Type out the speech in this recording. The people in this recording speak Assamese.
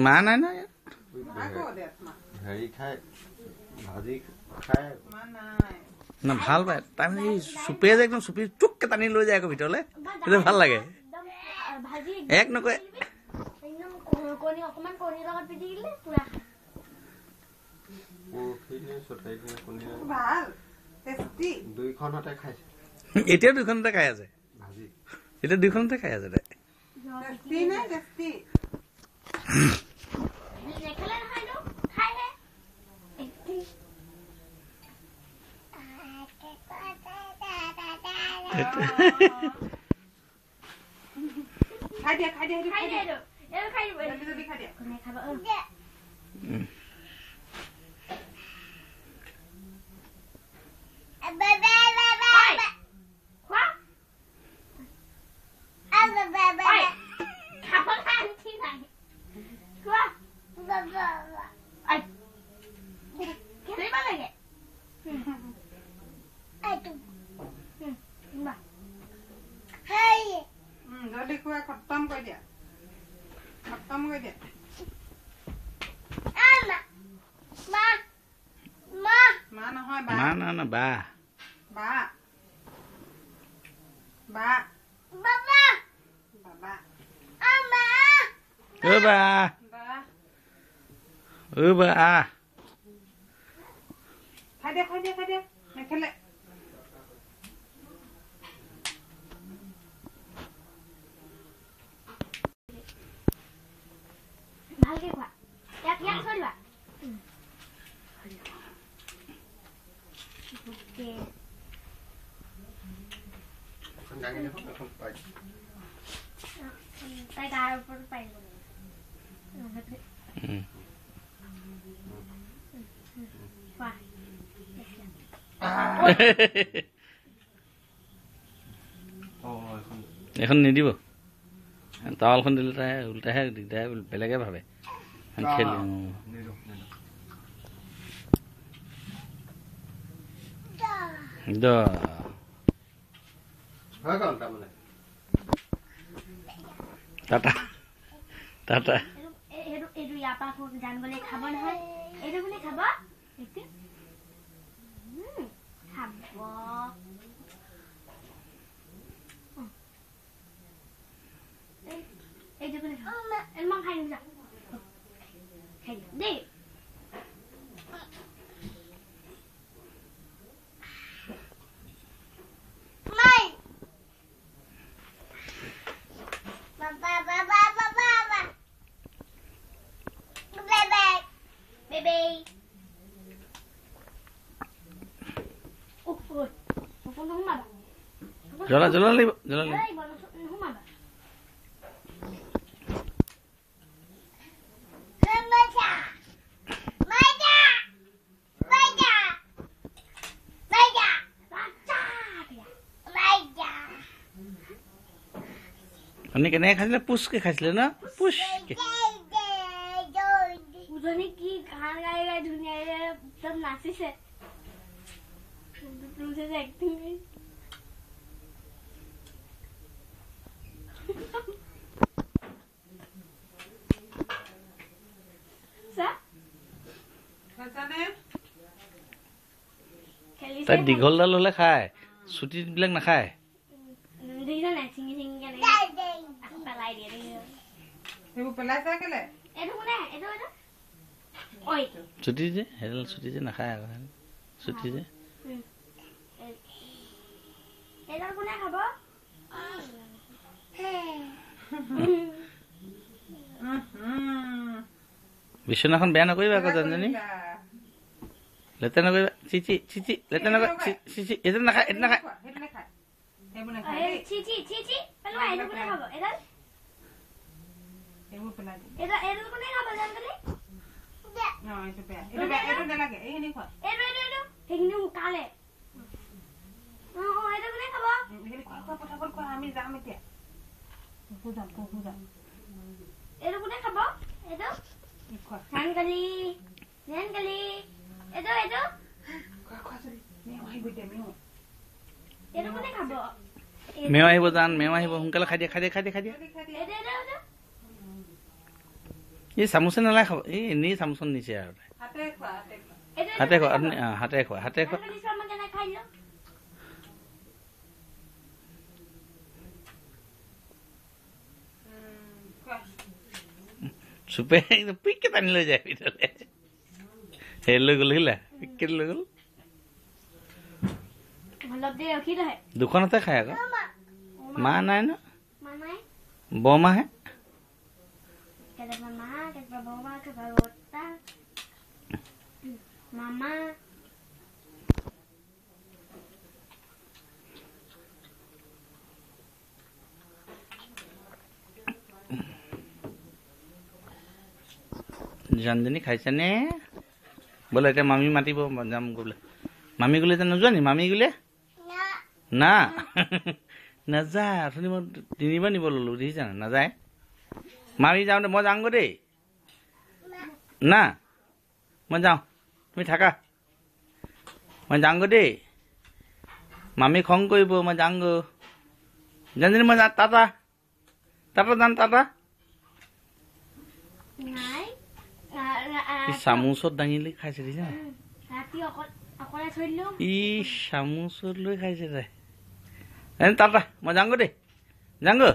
মা নাই না না ভাল পায় তাৰমানে চুপে যে একদম চুপি চুককে টানি লৈ যায় আকৌ ভিতৰলৈ সেইটো ভাল লাগে এক নকয় এতিয়া দুইখনতে খাই আছে এতিয়া দুইখনতে খাই আছে ভালকে খোৱা ইয়াত ইয়াত থৈ দিবা তাই গাৰ ওপৰত পাৰিব এখন নিদিব তাৱালখন দিলে তাই উল্টাহে দিগদাৰ বেলেগে ভাবে খেলি টাটা টাটা এইটো ইয়াৰ পৰা জান গলে খাব নহয় এইটো বুলি খাব খাব এইটো বুলি এলমং খাই নিছা খাই দে মাই বাবা বাবা বাবা বাবা বেবে বেবে ওই ফোন হুমা জলা জলা লই জলা লই হুমা আপুনি কেনেকৈ খাইছিলে পুচকে খাইছিলে ন পুচকে উজনি কি গান গাই গাই ধুনীয়াকৈ একদম নাচিছে এক্টিং তাই দীঘলডাল হলে খায় চুটিবিলাক নাখায় ছুটি যে সেইডাল ছুটি যে নাখায় আকৌ ছুটি যে বিছনাখন বেয়া নকৰিবা আকৌ জানজনী লেতেৰা নকৰিবা চিচি চিচি লেতেৰা নকৰিবা চিচি এইটো নাখায় এইটো নাখায় মেও আহিব জান মেও আহিব সোনকালে খাই দিয়া এই চামুচে নালাগে খাব এই এনেই চামুচন নিছে আৰু হাতে খোৱা চুপে পিককে টানি লৈ যায় ভিতৰলে সেই লৈ গ'ল হিলা পিককে লৈ গ'ল দুখনতে খাই আকৌ মা নাই ন বৰমাহে জানজনী খাইছেনে বোলে এতিয়া মামী মাতিব যাম গ'লে মামী গ'লে এতিয়া নোযোৱা নি মামী গ'লে না নাযায় অথনি মই 3বাৰ নিব ল'লো দেখিছা নাযায় মামী যাওঁতে মই যাওঁগৈ দেই না মই যাওঁ তুমি থাকা মই যাওঁগৈ দেই মামী খং কৰিব মই যাওঁগৈ জানজনী মই টাটা যাম টাটা চামুচত দাঙিলে খাইছে দেখিছা ই চামুচত লৈ খাইছে তাই টাটা মই যাওঁগৈ দেই যাওঁগৈ